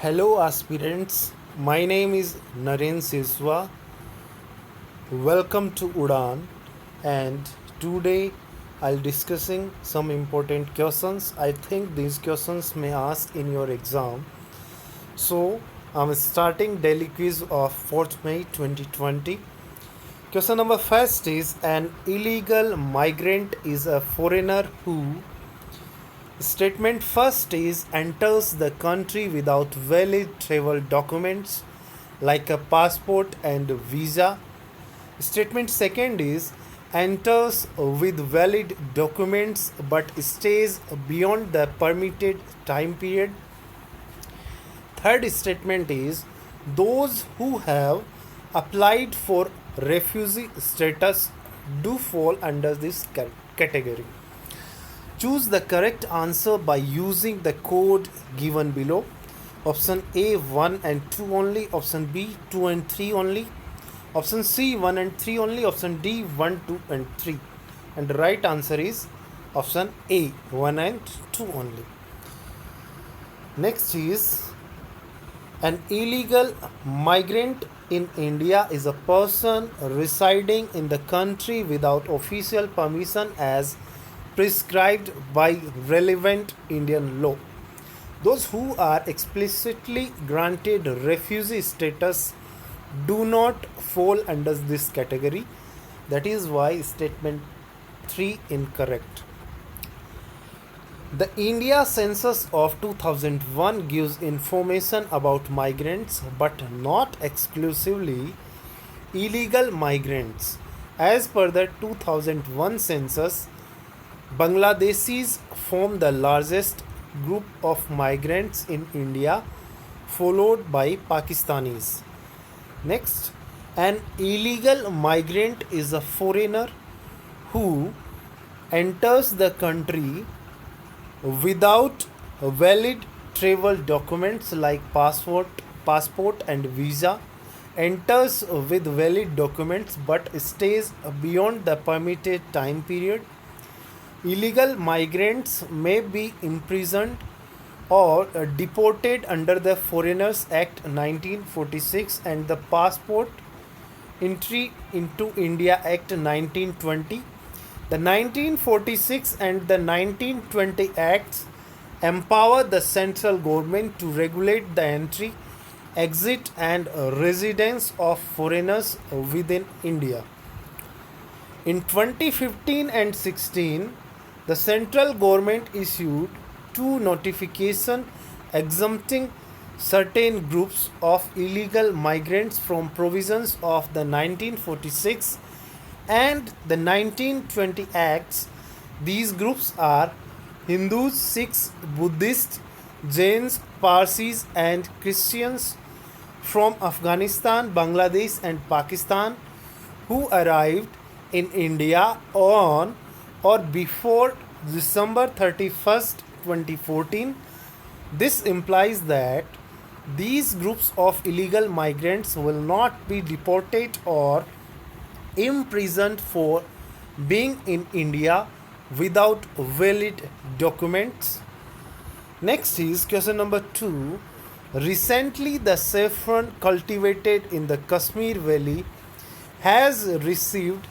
Hello aspirants, my name is Naren Siswa. Welcome to Udan, and today I'll discussing some important questions. I think these questions may ask in your exam. So I'm starting daily quiz of 4th May 2020. Question number first is an illegal migrant is a foreigner who statement first is enters the country without valid travel documents like a passport and visa. Statement second is enters with valid documents but stays beyond the permitted time period. Third statement is those who have applied for refugee status do fall under this category. Choose the correct answer by using the code given below. Option A 1 and 2 only, option B 2 and 3 only, option C 1 and 3 only, option D 1, 2 and 3. And the right answer is option A 1 and 2 only. Next is an illegal migrant in India is a person residing in the country without official permission as prescribed by relevant Indian law. Those who are explicitly granted refugee status do not fall under this category. That is why statement 3 incorrect. The India census of 2001 gives information about migrants but not exclusively illegal migrants. As per the 2001 census, Bangladeshis form the largest group of migrants in India, followed by Pakistanis. Next, an illegal migrant is a foreigner who enters the country without valid travel documents like passport and visa, enters with valid documents but stays beyond the permitted time period. Illegal migrants may be imprisoned or deported under the Foreigners Act 1946 and the Passport Entry into India Act 1920. The 1946 and the 1920 Acts empower the central government to regulate the entry, exit, and residence of foreigners within India. In 2015 and 16, the central government issued two notifications exempting certain groups of illegal migrants from provisions of the 1946 and the 1920 Acts. These groups are Hindus, Sikhs, Buddhists, Jains, Parsis, and Christians from Afghanistan, Bangladesh, and Pakistan who arrived in India on or before December 31st, 2014. This implies that these groups of illegal migrants will not be deported or imprisoned for being in India without valid documents. Next is question number 2. Recently, the saffron cultivated in the Kashmir Valley has received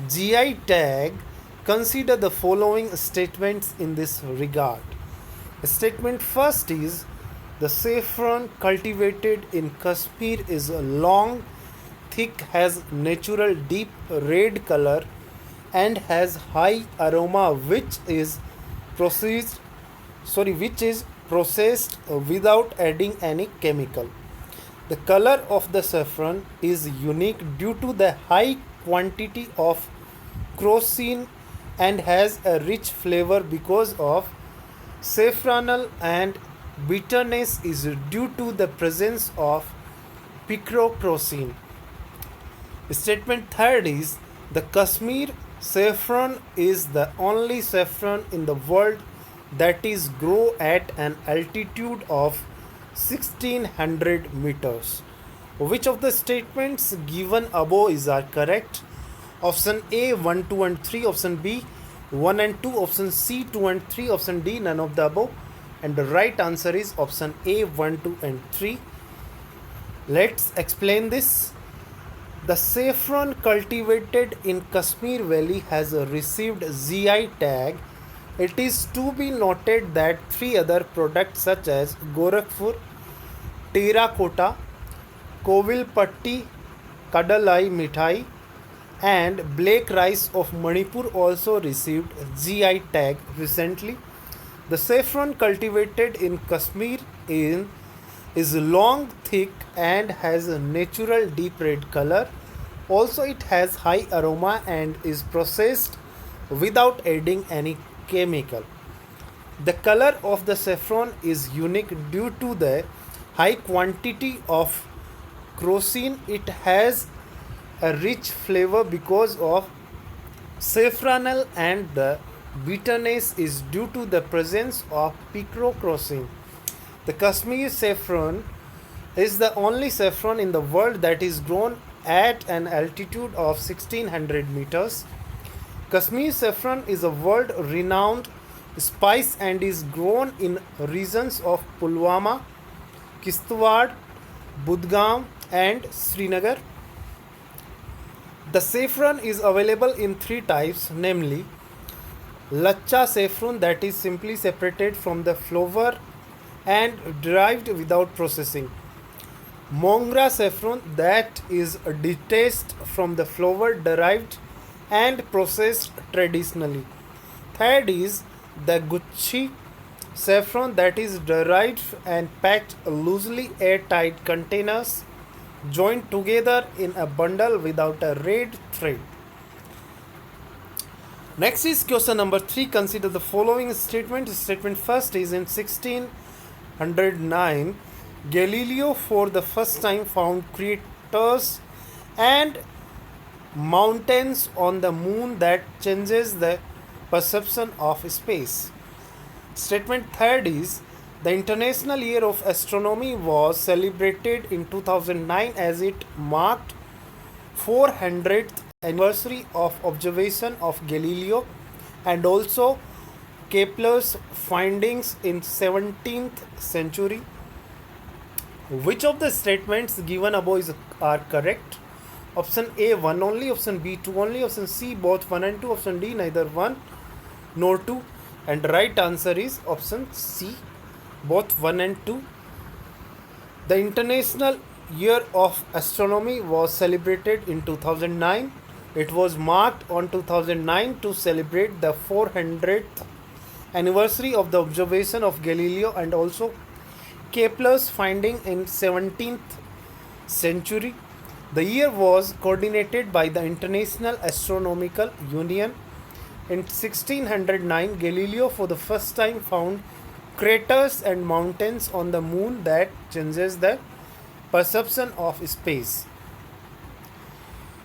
GI tag. Consider the following statements in this regard. Statement first is the saffron cultivated in Kashmir is long, thick, has natural deep red color and has high aroma which is processed without adding any chemical. The color of the saffron is unique due to the high quantity of crocin and has a rich flavor because of saffronal, and bitterness is due to the presence of picrocrocin. Statement third is the Kashmir saffron is the only saffron in the world that is grow at an altitude of 1600 meters. Which of the statements given above are correct? Option A 1, 2 and 3, option B 1 and 2, option C 2 and 3, option D none of the above. And the right answer is option A 1, 2, and 3. Let's explain this. The saffron cultivated in Kashmir Valley has received GI tag. It is to be noted that three other products such as Gorakhpur, Terracotta, Kovilpatti, Kadalai Mithai, and Black Rice of Manipur also received GI tag recently. The saffron cultivated in Kashmir is long, thick, and has a natural deep red color. Also, it has high aroma and is processed without adding any chemical. The color of the saffron is unique due to the high quantity of crocin. It has a rich flavor because of saffronel, and the bitterness is due to the presence of picrocrocin. The Kashmir saffron is the only saffron in the world that is grown at an altitude of 1600 meters. Kashmir saffron is a world renowned spice and is grown in regions of Pulwama, Kishtwar, Budgam, and Srinagar. The saffron is available in three types, namely Lacha saffron, that is simply separated from the flower and derived without processing. Mongra saffron, that is detached from the flower, derived and processed traditionally. Third is the Gucci saffron, that is derived and packed loosely airtight containers joined together in a bundle without a red thread. Next is question number 3. Consider the following statement. Statement first is in 1609, Galileo for the first time found craters and mountains on the moon that changes the perception of space. Statement third is the International Year of Astronomy was celebrated in 2009 as it marked 400th anniversary of observation of Galileo and also Kepler's findings in 17th century. Which of the statements given above are correct? Option A 1 only, option B 2 only, option C both 1 and 2, option D neither 1 nor 2, and right answer is option C both 1 and 2. The International Year of Astronomy was celebrated in 2009. It was marked on 2009 to celebrate the 400th anniversary of the observation of Galileo and also Kepler's finding in 17th century. The year was coordinated by the International Astronomical Union. In 1609, Galileo for the first time found craters and mountains on the moon that changes the perception of space.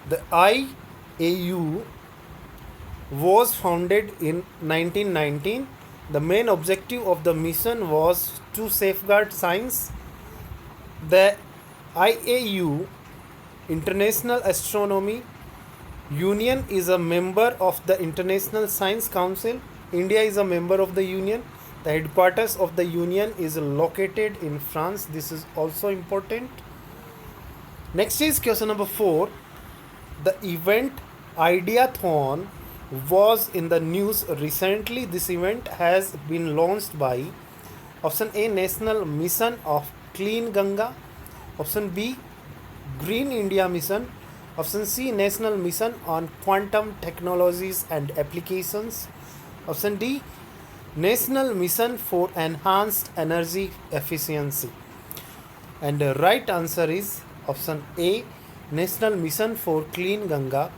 The IAU was founded in 1919. The main objective of the mission was to safeguard science. The IAU, International Astronomy Union, is a member of the International Science Council. India is a member of the union. The headquarters of the union is located in France. This is also important. Next is question number 4. The event Ideathon was in the news recently. This event has been launched by option A National Mission of Clean Ganga, option B Green India Mission, option C National Mission on Quantum Technologies and Applications, option D National Mission for Enhanced Energy Efficiency. And the right answer is option A National Mission for Clean Ganga.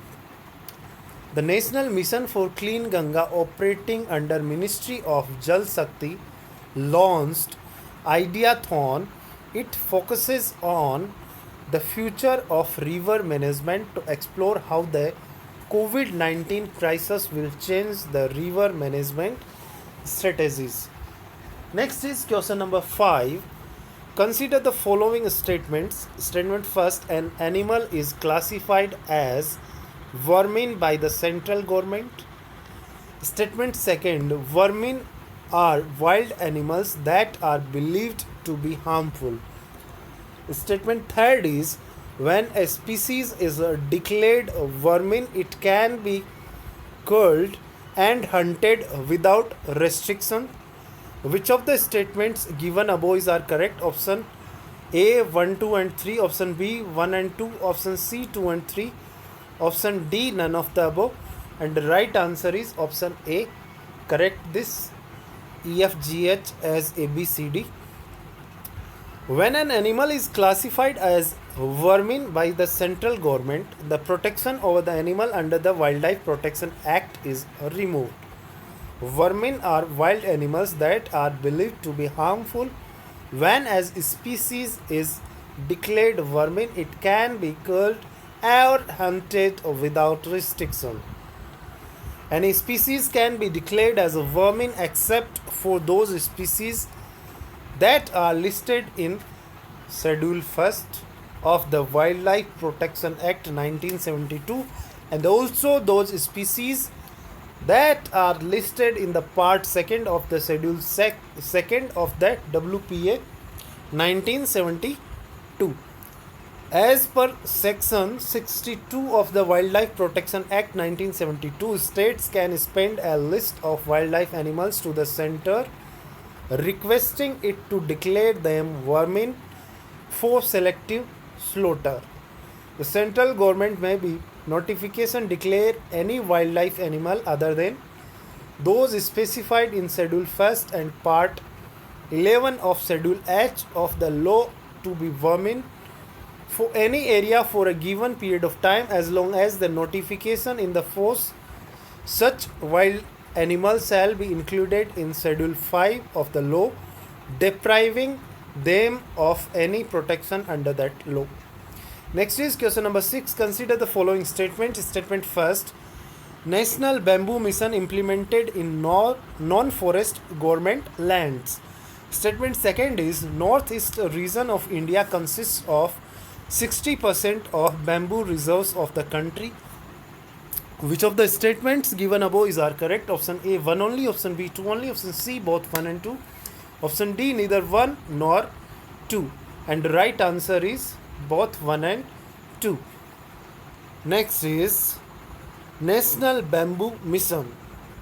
The National Mission for Clean Ganga, operating under Ministry of Jal Shakti, launched Ideathon. It focuses on the future of river management to explore how the COVID-19 crisis will change the river management strategies. Next is question number 5. Consider the following statements. Statement first, an animal is classified as vermin by the central government. Statement second, vermin are wild animals that are believed to be harmful. Statement third is when a species is declared vermin, it can be killed and hunted without restriction. Which of the statements given above are correct? Option A 1, 2 and 3, option B 1 and 2, option C 2 and 3, option D none of the above, and the right answer is option A. Correct this E F G H as A B C D. When an animal is classified as vermin by the central government, the protection over the animal under the Wildlife Protection Act is removed. Vermin are wild animals that are believed to be harmful. When as species is declared vermin, it can be killed or hunted without restriction. Any species can be declared as a vermin except for those species that are listed in Schedule 1st of the Wildlife Protection Act 1972, and also those species that are listed in the Part 2nd of the Schedule 2nd of the WPA 1972. As per Section 62 of the Wildlife Protection Act 1972, states can send a list of wildlife animals to the center requesting it to declare them vermin for selective slaughter. The central government may be notification declare any wildlife animal other than those specified in Schedule 1st and Part 11 of Schedule H of the law to be vermin for any area for a given period of time, as long as the notification in the force such wild animals shall be included in Schedule 5 of the law, depriving them of any protection under that law. Next is question number 6. Consider the following statement. Statement first: National Bamboo Mission implemented in non-forest government lands. Statement second is Northeast region of India consists of 60% of bamboo reserves of the country. Which of the statements given above is are correct? Option A 1 only, option B 2 only, option C both 1 and 2, option D neither 1 nor 2, and the right answer is both 1 and 2. Next is National Bamboo Mission.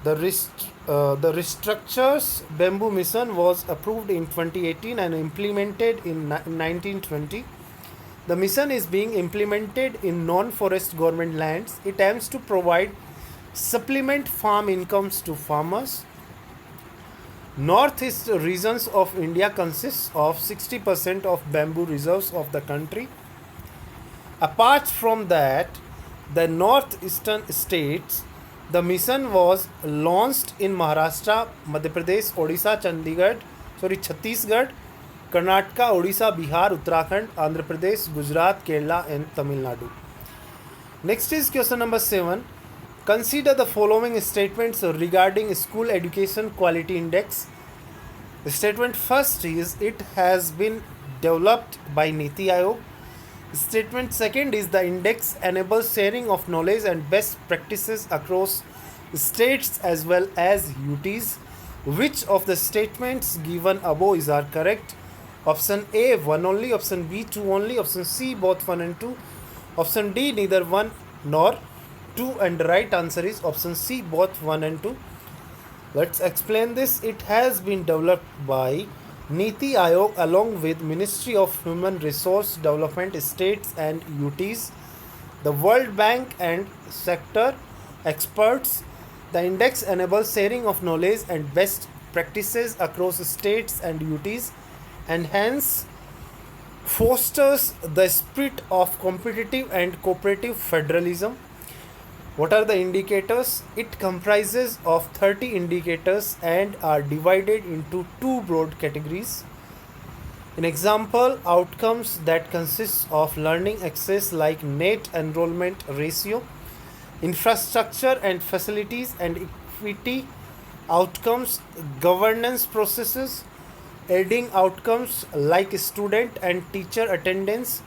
The restructures Bamboo Mission was approved in 2018 and implemented in 1920. The mission is being implemented in non-forest government lands. It aims to provide supplement farm incomes to farmers. Northeast regions of India consists of 60% of bamboo reserves of the country. Apart from that, the northeastern states, the mission was launched in Maharashtra, Madhya Pradesh, Odisha, Chhattisgarh, Karnataka, Odisha, Bihar, Uttarakhand, Andhra Pradesh, Gujarat, Kerala and Tamil Nadu. Next is question number 7. Consider the following statements regarding School Education Quality Index. The statement first is it has been developed by Niti Aayog. Statement second is the index enables sharing of knowledge and best practices across states as well as UTs. Which of the statements given above is are correct? Option A 1 only, option B 2 only, option C both 1 and 2, option D neither 1 nor 2, and the right answer is option C both 1 and 2. Let's explain this. It has been developed by Niti Aayog along with Ministry of Human Resource Development, states and UTs, the World Bank and sector experts. The index enables sharing of knowledge and best practices across states and UTs and hence fosters the spirit of competitive and cooperative federalism. What are the indicators? It comprises of 30 indicators and are divided into two broad categories. In example, outcomes that consists of learning access like net enrollment ratio, infrastructure and facilities and equity outcomes, governance processes, aiding outcomes like student and teacher attendance,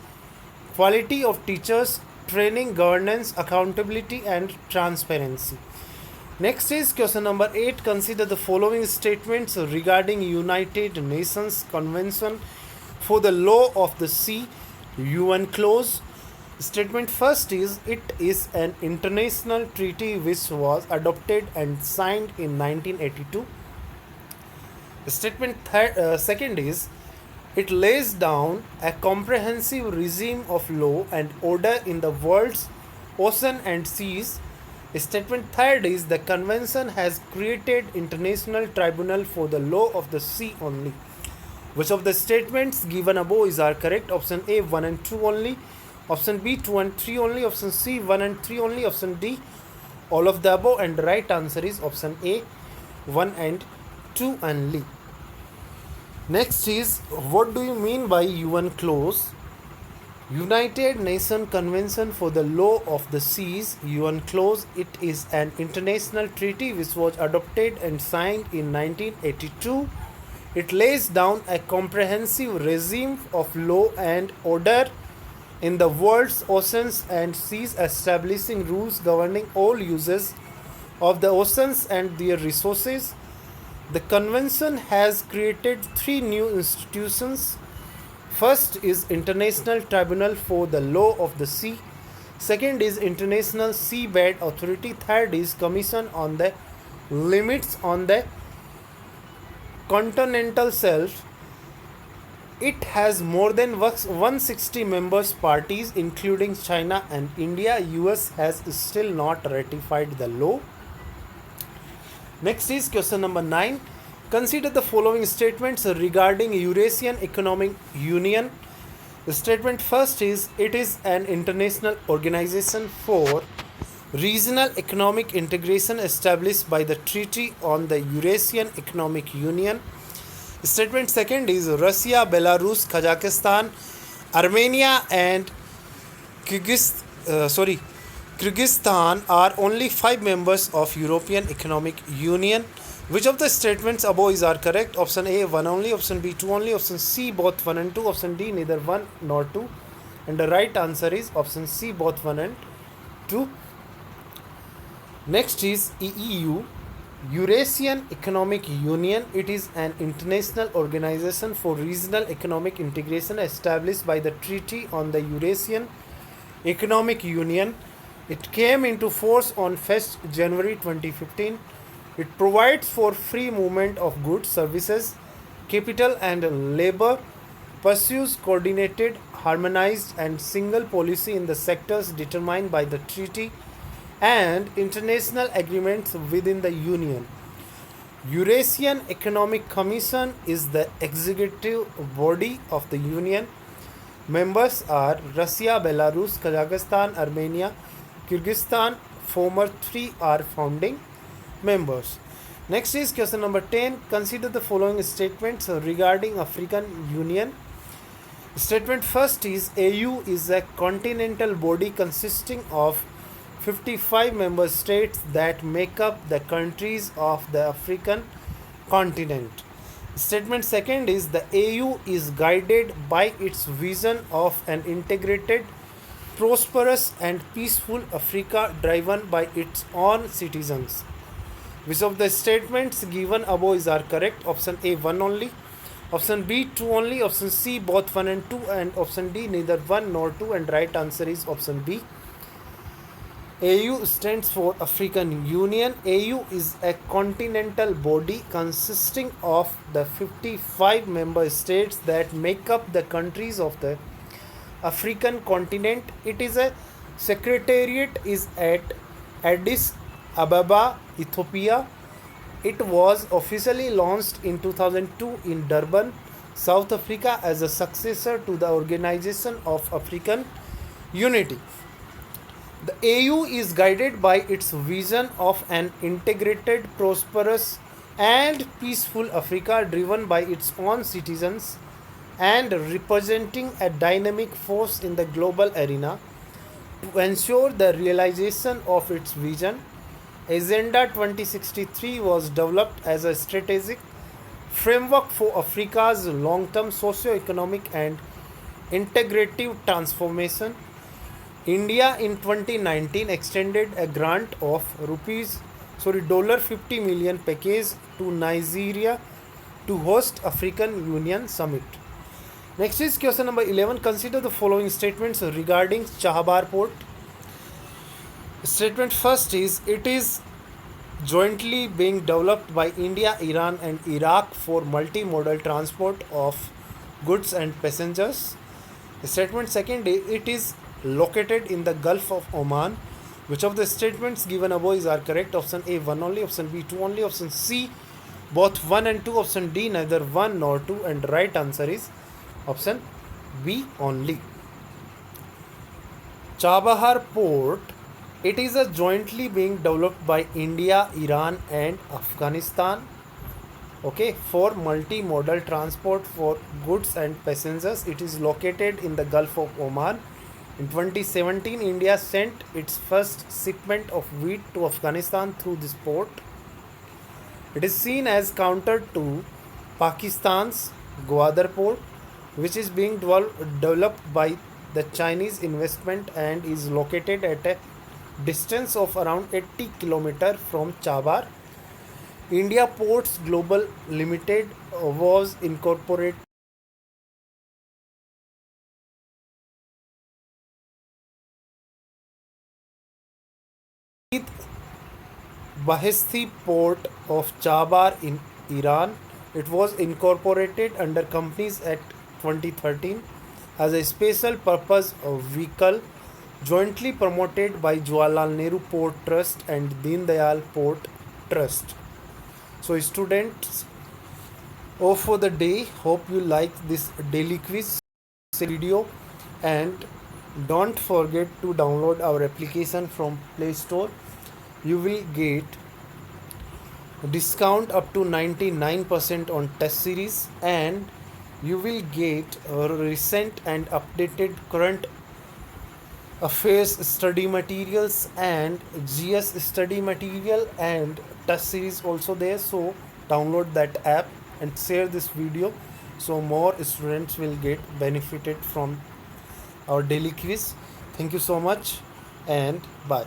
quality of teachers, training, governance, accountability and transparency. Next is question number 8. Consider the following statements regarding United Nations Convention for the Law of the Sea, UN clause. Statement first is it is an international treaty which was adopted and signed in 1982. Second is it lays down a comprehensive regime of law and order in the world's ocean and seas. Statement third is the convention has created international tribunal for the law of the sea only. Which of the statements given above is are correct? Option A 1 and 2 only, option B 2 and 3 only, option C 1 and 3 only, option D all of the above, and the right answer is option A 1 and 2 only. Next is what do you mean by UN clause? United Nations Convention for the Law of the Seas, UN clause, it is an international treaty which was adopted and signed in 1982. It lays down a comprehensive regime of law and order in the world's oceans and seas, establishing rules governing all uses of the oceans and their resources. The convention has created three new institutions. First is International Tribunal for the Law of the Sea. Second is International Seabed Authority. Third is Commission on the Limits on the Continental Shelf. It has more than 160 members parties including China and India. US has still not ratified the law. Next is question number 9. Consider the following statements regarding Eurasian Economic Union. The statement first is it is an international organization for regional economic integration established by the Treaty on the Eurasian Economic Union. Statement second is Russia, Belarus, Kazakhstan, Armenia and Kyrgyzstan are only 5 members of European Economic Union. Which of the statements above is are correct? Option A 1 only, option B 2 only, option C both 1 and 2, option D neither 1 nor 2, and the right answer is option C both 1 and 2. Next is EU, Eurasian Economic Union. It is an international organization for regional economic integration established by the Treaty on the Eurasian Economic Union. It came into force on 1st January 2015. It provides for free movement of goods, services, capital and labor, pursues coordinated, harmonized and single policy in the sectors determined by the treaty and international agreements within the Union. Eurasian Economic Commission is the executive body of the Union. Members are Russia, Belarus, Kazakhstan, Armenia, Kyrgyzstan. Former 3 are founding members. Next is question number 10. Consider the following statements regarding African Union. Statement first is AU is a continental body consisting of 55 member states that make up the countries of the African continent. Statement second is the AU is guided by its vision of an integrated, prosperous and peaceful Africa driven by its own citizens. Which of the statements given above is are correct? Option A 1 only, option B 2 only, option C both 1 and 2, and option D neither 1 nor 2, and right answer is option B. AU stands for African Union. AU is a continental body consisting of the 55 member states that make up the countries of the African continent. It is a secretariat is at Addis Ababa, Ethiopia. It was officially launched in 2002 in Durban, South Africa as a successor to the Organization of African Unity. The AU is guided by its vision of an integrated, prosperous and peaceful Africa driven by its own citizens and representing a dynamic force in the global arena. To ensure the realization of its vision, Agenda 2063 was developed as a strategic framework for Africa's long-term socio-economic and integrative transformation. India in 2019 extended a grant of rupees sorry, $50 million package to Nigeria to host African Union Summit. Next is question number 11. Consider the following statements regarding Chabahar port. Statement first is, it is jointly being developed by India, Iran and Iraq for multimodal transport of goods and passengers. Statement second is, it is located in the Gulf of Oman. Which of the statements given above are correct? Option A 1 only, option B 2 only, option C both 1 and 2, option D neither 1 nor 2, and right answer is option B only. Chabahar port, it is a jointly being developed by India, Iran and Afghanistan, okay, for multimodal transport for goods and passengers. It is located in the Gulf of Oman. In 2017, India sent its first shipment of wheat to Afghanistan through this port. It is seen as counter to Pakistan's Gwadar port, which is being developed by the Chinese investment and is located at a distance of around 80 km from Chabahar. India Ports Global Limited was incorporated with Bahesti port of Chabahar in Iran. It was incorporated under Companies Act 2013 as a special purpose vehicle jointly promoted by Jawaharlal Nehru Port Trust and Deen Dayal Port Trust. So students, for the day, hope you like this daily quiz video, and don't forget to download our application from Play Store. You will get discount up to 99% on test series, and you will get recent and updated current affairs study materials and GS study material and test series also there. So download that app and share this video so more students will get benefited from our daily quiz. Thank you so much and bye.